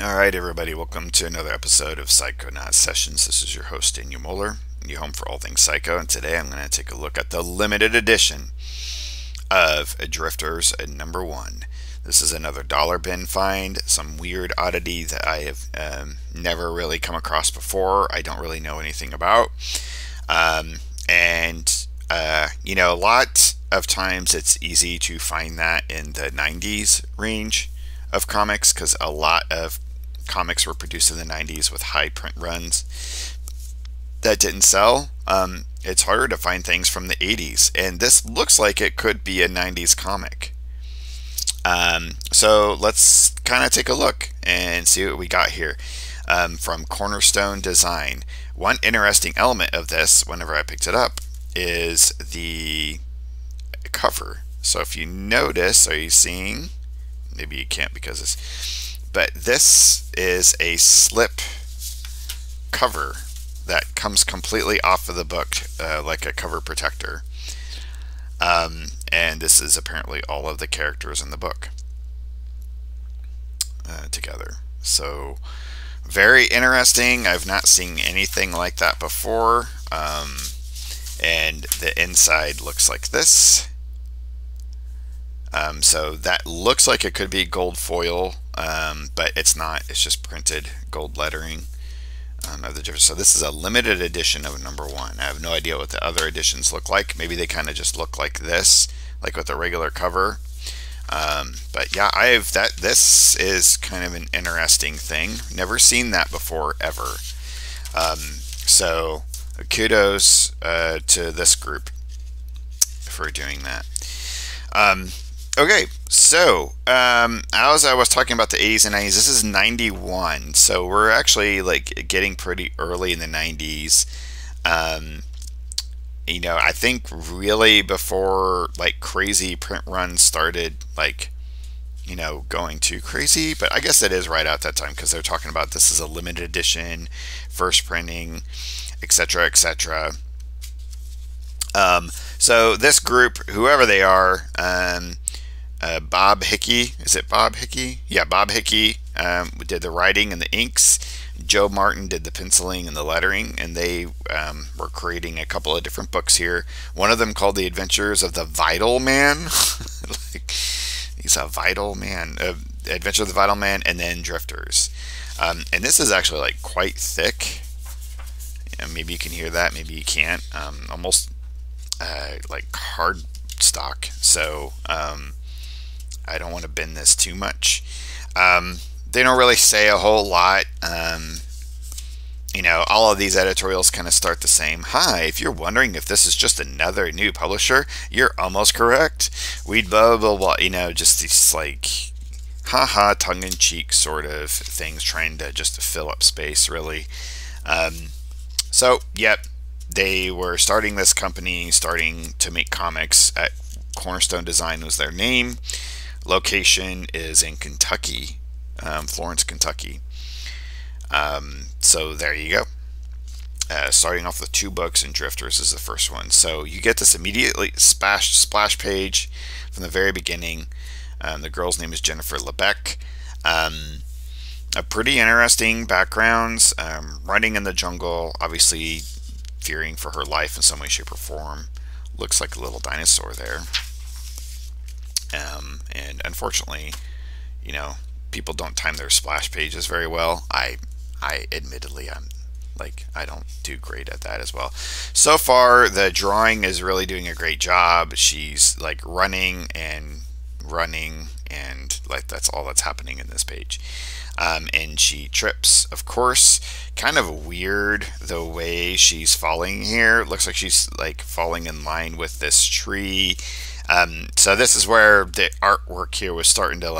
Alright, everybody, welcome to another episode of Psychonaut Sessions. This is your host, Daniel Moeller, your home for all things psycho, and today I'm going to take a look at the limited edition of Drifters number 1. This is another dollar bin find, some weird oddity that I have never really come across before. I don't really know anything about. A lot of times it's easy to find that in the 90s range of comics because a lot of comics were produced in the 90s with high print runs that didn't sell. It's harder to find things from the 80s, and this looks like it could be a 90s comic. So let's kind of take a look and see what we got here from Cornerstone Design. One interesting element of this, whenever I picked it up, is the cover. So if you notice, are you seeing? Maybe you can't because it's, but this is a slip cover that comes completely off of the book, like a cover protector. And this is apparently all of the characters in the book together. So very interesting. I've not seen anything like that before. And the inside looks like this. So that looks like it could be gold foil, but it's not. It's just printed gold lettering of the difference. So this is a limited edition of number 1. I have no idea what the other editions look like. Maybe they kind of just look like this, like with a regular cover. But yeah, this is kind of an interesting thing. Never seen that before ever. So kudos to this group for doing that. Okay, so as I was talking about the 80s and 90s, this is 91, so we're actually like getting pretty early in the 90s. I think really before like crazy print runs started, like, going too crazy, but I guess it is right at that time because they're talking about this is a limited edition, first printing, etc., etc. So this group, whoever they are, Bob Hickey, is it Bob Hickey? Yeah, Bob Hickey did the writing and the inks. Joe Martin did the penciling and the lettering, and they were creating a couple of different books here. One of them called The Adventures of the Vital Man. Like, he's a vital man. Adventure of the Vital Man, and then Drifters. And this is actually like quite thick. Maybe you can hear that, maybe you can't. Almost like hard stock. So I don't want to bend this too much. They don't really say a whole lot. All of these editorials kind of start the same. Hi, if you're wondering if this is just another new publisher, you're almost correct. We'd blah, blah, blah, just these like, haha, tongue-in-cheek sort of things, trying to just fill up space, really. So, yep, they were starting this company, starting to make comics. At Cornerstone Design was their name. Location is in Kentucky, Florence, Kentucky. So there you go. Starting off with 2 books, and Drifters is the first one. So you get this immediately splash page from the very beginning. The girl's name is Jennifer Lebec. A pretty interesting backgrounds. Running in the jungle, obviously fearing for her life in some way, shape, or form. Looks like a little dinosaur there. And unfortunately, people don't time their splash pages very well. I admittedly, I don't do great at that as well. So far, the drawing is really doing a great job. She's like running, and like that's all that's happening in this page. And she trips, of course. Kind of weird the way she's falling here. Looks like she's like falling in line with this tree. So this is where the artwork here was starting to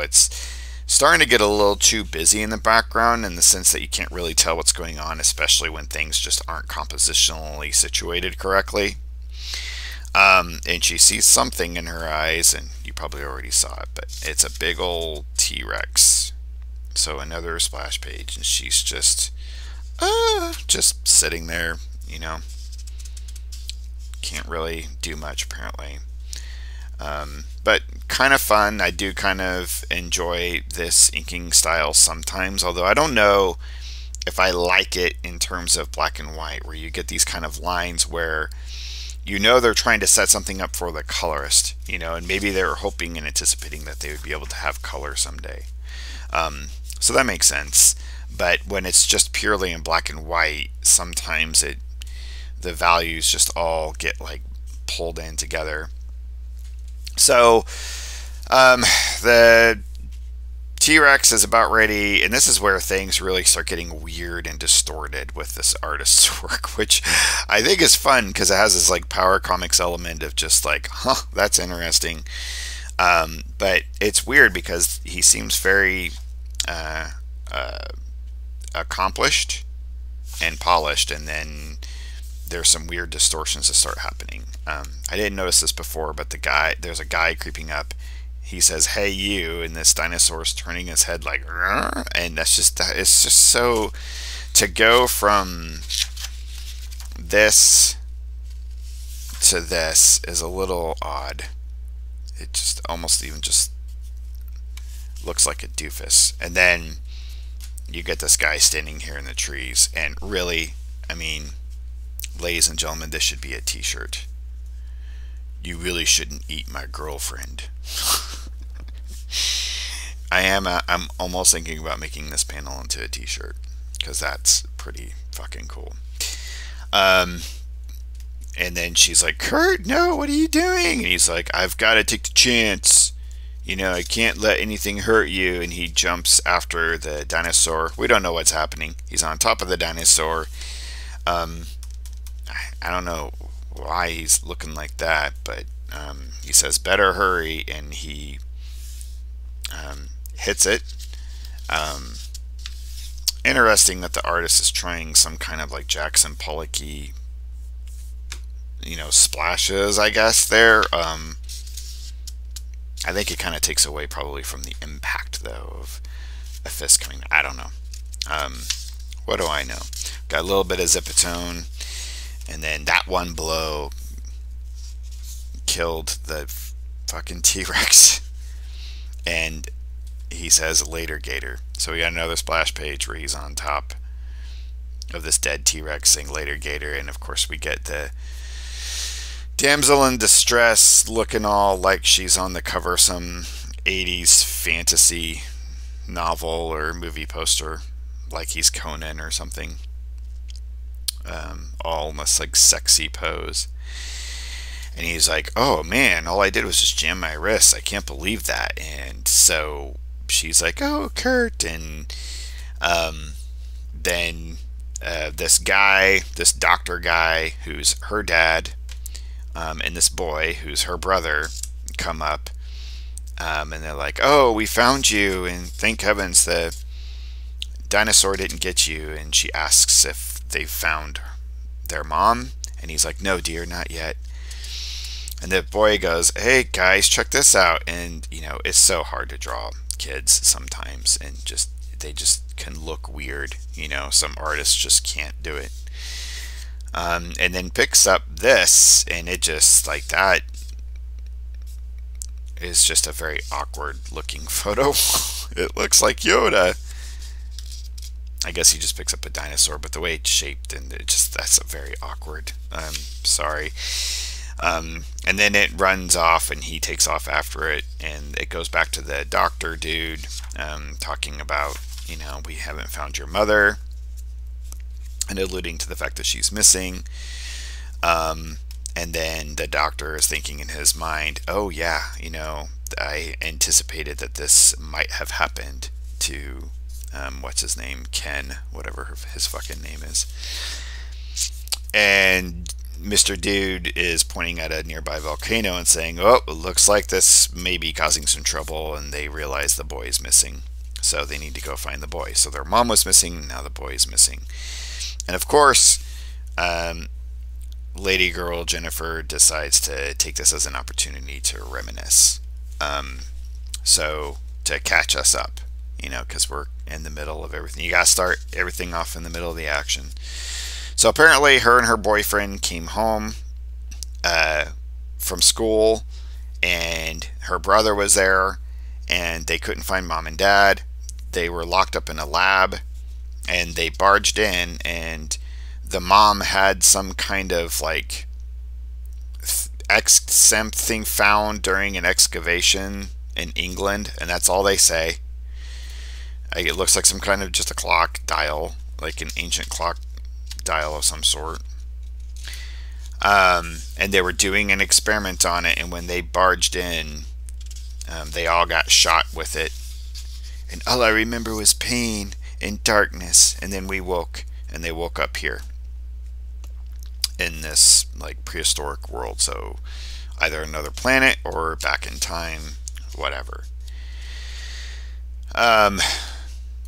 it's starting to get a little too busy in the background, in the sense that you can't really tell what's going on, especially when things just aren't compositionally situated correctly. And she sees something in her eyes, and you probably already saw it, but it's a big old T-Rex. So another splash page, and she's just sitting there, can't really do much apparently. But kind of fun. I do kind of enjoy this inking style sometimes, although I don't know if I like it in terms of black and white, where you get these kind of lines where you know they're trying to set something up for the colorist, you know, and maybe they were hoping and anticipating that they would be able to have color someday. So that makes sense. But when it's just purely in black and white, sometimes the values just all get like pulled in together. So the T-Rex is about ready, and this is where things really start getting weird and distorted with this artist's work, which I think is fun because it has this like power comics element of just like, huh, that's interesting. But it's weird because he seems very accomplished and polished, and then there's some weird distortions that start happening. I didn't notice this before, but there's a guy creeping up. He says, "Hey, you," and this dinosaur's turning his head like, "Rrr," and it's just so, to go from this to this is a little odd. It just almost even just looks like a doofus. And then you get this guy standing here in the trees, and really, I mean, ladies and gentlemen, this should be a t-shirt. You really shouldn't eat my girlfriend. I'm almost thinking about making this panel into a t-shirt, because that's pretty fucking cool. And then she's like, "Kurt, no, what are you doing?" And he's like, "I've got to take the chance. You know, I can't let anything hurt you." And he jumps after the dinosaur. We don't know what's happening. He's on top of the dinosaur. I don't know why he's looking like that, but he says, "Better hurry," and he hits it. Interesting that the artist is trying some kind of like Jackson Pollock-y, you know, splashes, I guess, there. I think it kind of takes away probably from the impact, though, of a fist coming. I don't know. What do I know? Got a little bit of Zipatone, and then that one blow killed the fucking T-Rex. And he says, "Later, Gator." So we got another splash page where he's on top of this dead T-Rex saying, "Later, Gator." And of course we get the damsel in distress looking all like she's on the cover of some 80s fantasy novel or movie poster, like he's Conan or something. All almost like sexy pose. And he's like, "Oh man, all I did was just jam my wrist. I can't believe that." And so she's like, "Oh, Kurt." And then this guy, this doctor guy who's her dad, and this boy who's her brother come up, and they're like, "Oh, we found you, and thank heavens the dinosaur didn't get you." And she asks if they found their mom, and he's like, "No, dear, not yet." And the boy goes, "Hey guys, check this out." And you know, it's so hard to draw kids sometimes, and they just can look weird. You know, some artists just can't do it. And then picks up this, and it just like that is just a very awkward looking photo. It looks like Yoda. I guess he just picks up a dinosaur, but the way it's shaped, and that's a very awkward. Sorry. And then it runs off, and he takes off after it, and it goes back to the doctor dude, talking about, you know, "We haven't found your mother," and alluding to the fact that she's missing. And then the doctor is thinking in his mind, "Oh yeah, you know, I anticipated that this might have happened to what's his name, Ken, whatever his fucking name is." And Mr. Dude is pointing at a nearby volcano and saying, "Oh, it looks like this may be causing some trouble," and they realize the boy is missing. So they need to go find the boy. So their mom was missing, now the boy is missing. And of course, lady girl Jennifer decides to take this as an opportunity to reminisce. So to catch us up, you know, because we're in the middle of everything. You gotta start everything off in the middle of the action. So apparently her and her boyfriend came home from school, and her brother was there, and they couldn't find mom and dad. They were locked up in a lab, and they barged in, and the mom had some kind of like something found during an excavation in England, and that's all they say. It looks like some kind of just a clock dial, like an ancient clock dial of some sort. And they were doing an experiment on it, and when they barged in, they all got shot with it. And all I remember was pain and darkness, and then we woke, and they woke up here in this like prehistoric world, so either another planet or back in time, whatever.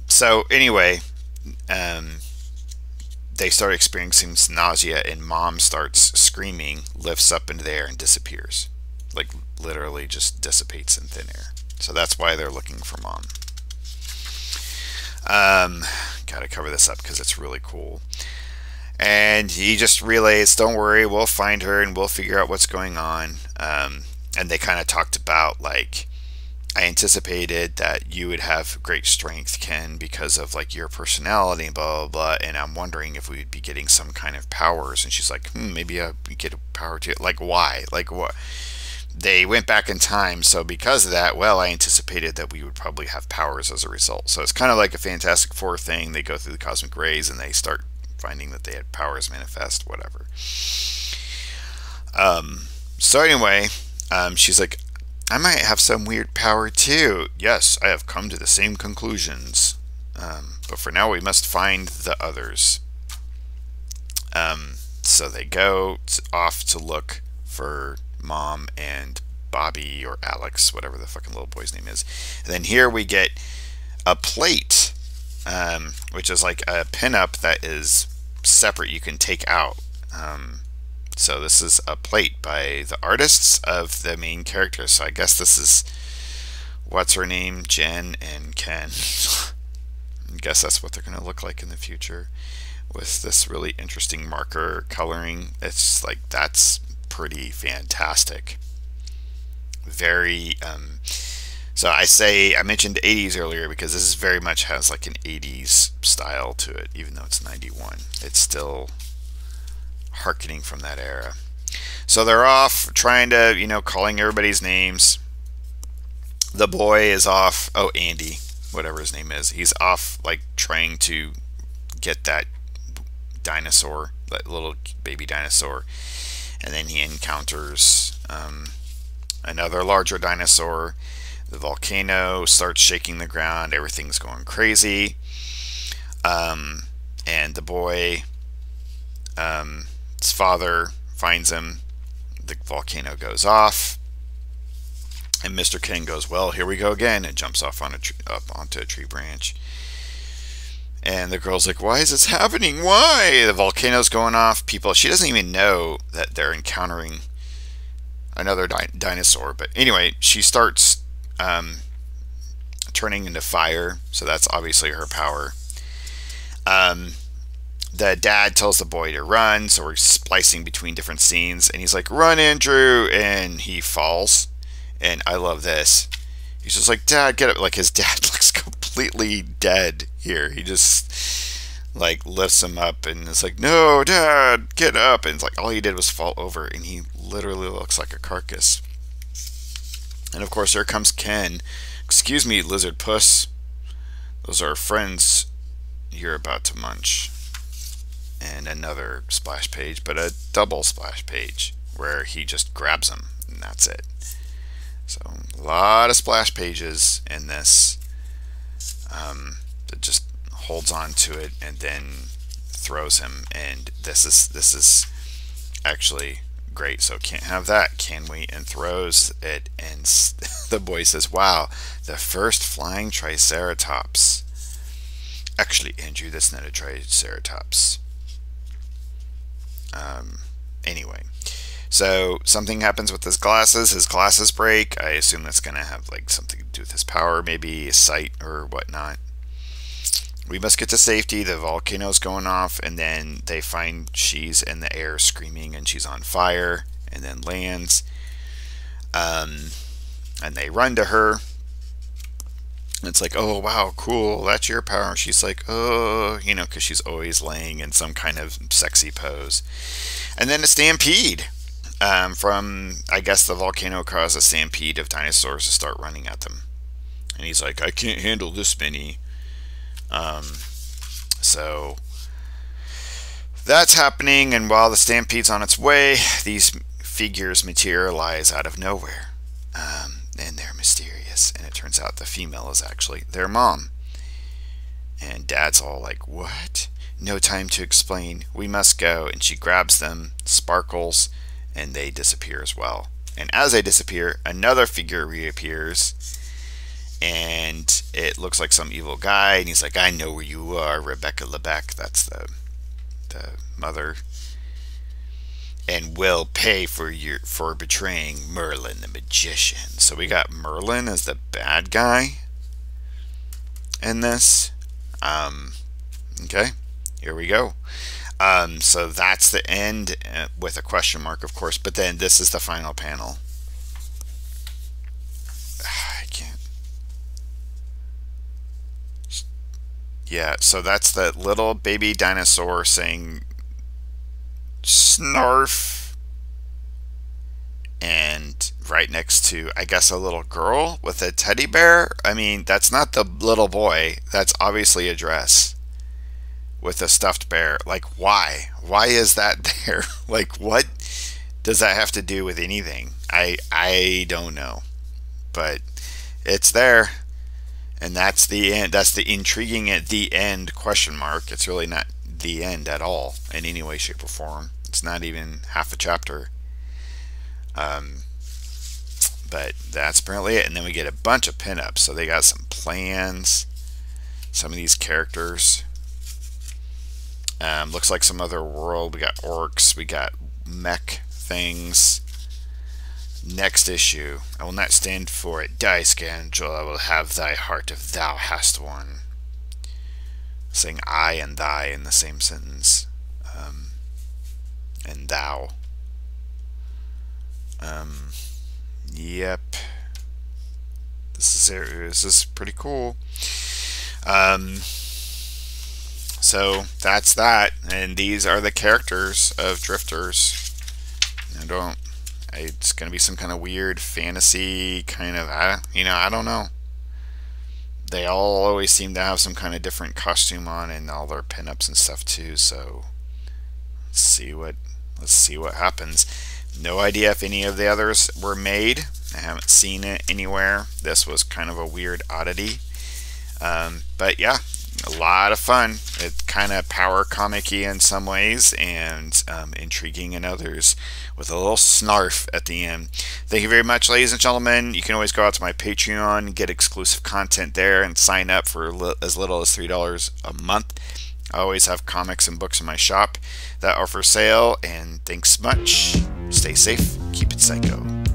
So anyway, they start experiencing some nausea, and mom starts screaming, lifts up into the air, and disappears. Like literally just dissipates in thin air. So that's why they're looking for mom. Gotta cover this up because it's really cool. And he just relays, don't worry, we'll find her and we'll figure out what's going on. And they kind of talked about, like, I anticipated that you would have great strength, Ken, because of like your personality and blah, blah, blah. And I'm wondering if we'd be getting some kind of powers. And she's like, maybe we get a power too. Like, why? Like, what? They went back in time, so because of that, well, I anticipated that we would probably have powers as a result. So it's kind of like a Fantastic Four thing. They go through the cosmic rays and they start finding that they had powers manifest, whatever. So anyway, she's like, I might have some weird power too. Yes, I have come to the same conclusions. But for now, we must find the others. So they go off to look for mom and Bobby or Alex, whatever the fucking little boy's name is. And then here we get a plate, which is like a pinup that is separate, you can take out. So this is a plate by the artists of the main characters. So I guess this is, what's her name, Jen and Ken. I guess that's what they're going to look like in the future, with this really interesting marker coloring. It's like, that's pretty fantastic. Very so I mentioned 80s earlier because this is very much has like an 80s style to it, even though it's 91. It's still harkening from that era. So they're off trying to, calling everybody's names. The boy is off, Andy, whatever his name is, he's off like trying to get that dinosaur, that little baby dinosaur. And then he encounters another larger dinosaur. The volcano starts shaking the ground. Everything's going crazy. And the boy, his father finds him. The volcano goes off. And Mr. Ken goes, well, here we go again, and jumps off on up onto a tree branch. And the girl's like, why is this happening? Why? The volcano's going off. She doesn't even know that they're encountering another dinosaur. But anyway, she starts turning into fire. So that's obviously her power. The dad tells the boy to run. So we're splicing between different scenes. And he's like, run, Andrew. And he falls. And I love this. He's just like, Dad, get up. Like, his dad looks completely dead here. He just like lifts him up and is like, no, Dad, get up. And it's like all he did was fall over, and he literally looks like a carcass. And of course, here comes Ken. Excuse me, lizard puss. Those are friends you're about to munch. And another splash page, but a double splash page where he just grabs him, and that's it. So a lot of splash pages in this. That just holds on to it and then throws him, and this is actually great. So can't have that, can we? And throws it, and the boy says, wow, the first flying triceratops. Actually, Andrew, that's not a triceratops. Anyway, so something happens with his glasses break. I assume that's going to have like something to do with his power, maybe sight or whatnot. We must get to safety. The volcano's going off, and then they find she's in the air screaming, and she's on fire, and then lands. And they run to her. And it's like, oh, wow, cool, that's your power. She's like, oh, you know, because she's always laying in some kind of sexy pose. And then a stampede from, I guess the volcano caused a stampede of dinosaurs to start running at them. And he's like, I can't handle this many. So that's happening, and while the stampede's on its way, these figures materialize out of nowhere. And they're mysterious, and it turns out the female is actually their mom. And Dad's all like, what? No time to explain. We must go. And she grabs them, sparkles, and they disappear as well. And as they disappear, another figure reappears, and it looks like some evil guy, and he's like, I know where you are, Rebecca Lebec. That's the mother. And will pay for betraying Merlin the magician. So we got Merlin as the bad guy in this. Okay, here we go. So that's the end with a question mark, of course. But then this is the final panel. I can't. Yeah, so that's the little baby dinosaur saying snarf, and right next to, I guess, a little girl with a teddy bear. I mean, that's not the little boy. That's obviously a dress with a stuffed bear. Like, why is that there? Like, what does that have to do with anything? I don't know, but it's there. And that's the end. That's the intriguing at the end question mark. It's really not the end at all in any way, shape, or form. It's not even half a chapter. But that's apparently it. And then we get a bunch of pinups. So they got some plans. Some of these characters. Looks like some other world. We got orcs. We got mech things. Next issue. I will not stand for it. Die, scoundrel. I will have thy heart if thou hast one. Saying I and thy in the same sentence. And thou. Yep. This is pretty cool. So that's that, and these are the characters of Drifters. It's gonna be some kind of weird fantasy kind of, I don't know. They all always seem to have some kind of different costume on, and all their pinups and stuff too. So let's see what happens. No idea if any of the others were made. I haven't seen it anywhere. This was kind of a weird oddity. But yeah, a lot of fun. It's kind of power comic-y in some ways, and intriguing in others, with a little snarf at the end. Thank you very much, ladies and gentlemen. You can always go out to my Patreon, get exclusive content there, and sign up for as little as $3 a month. I always have comics and books in my shop that are for sale, and thanks much. Stay safe, keep it psycho.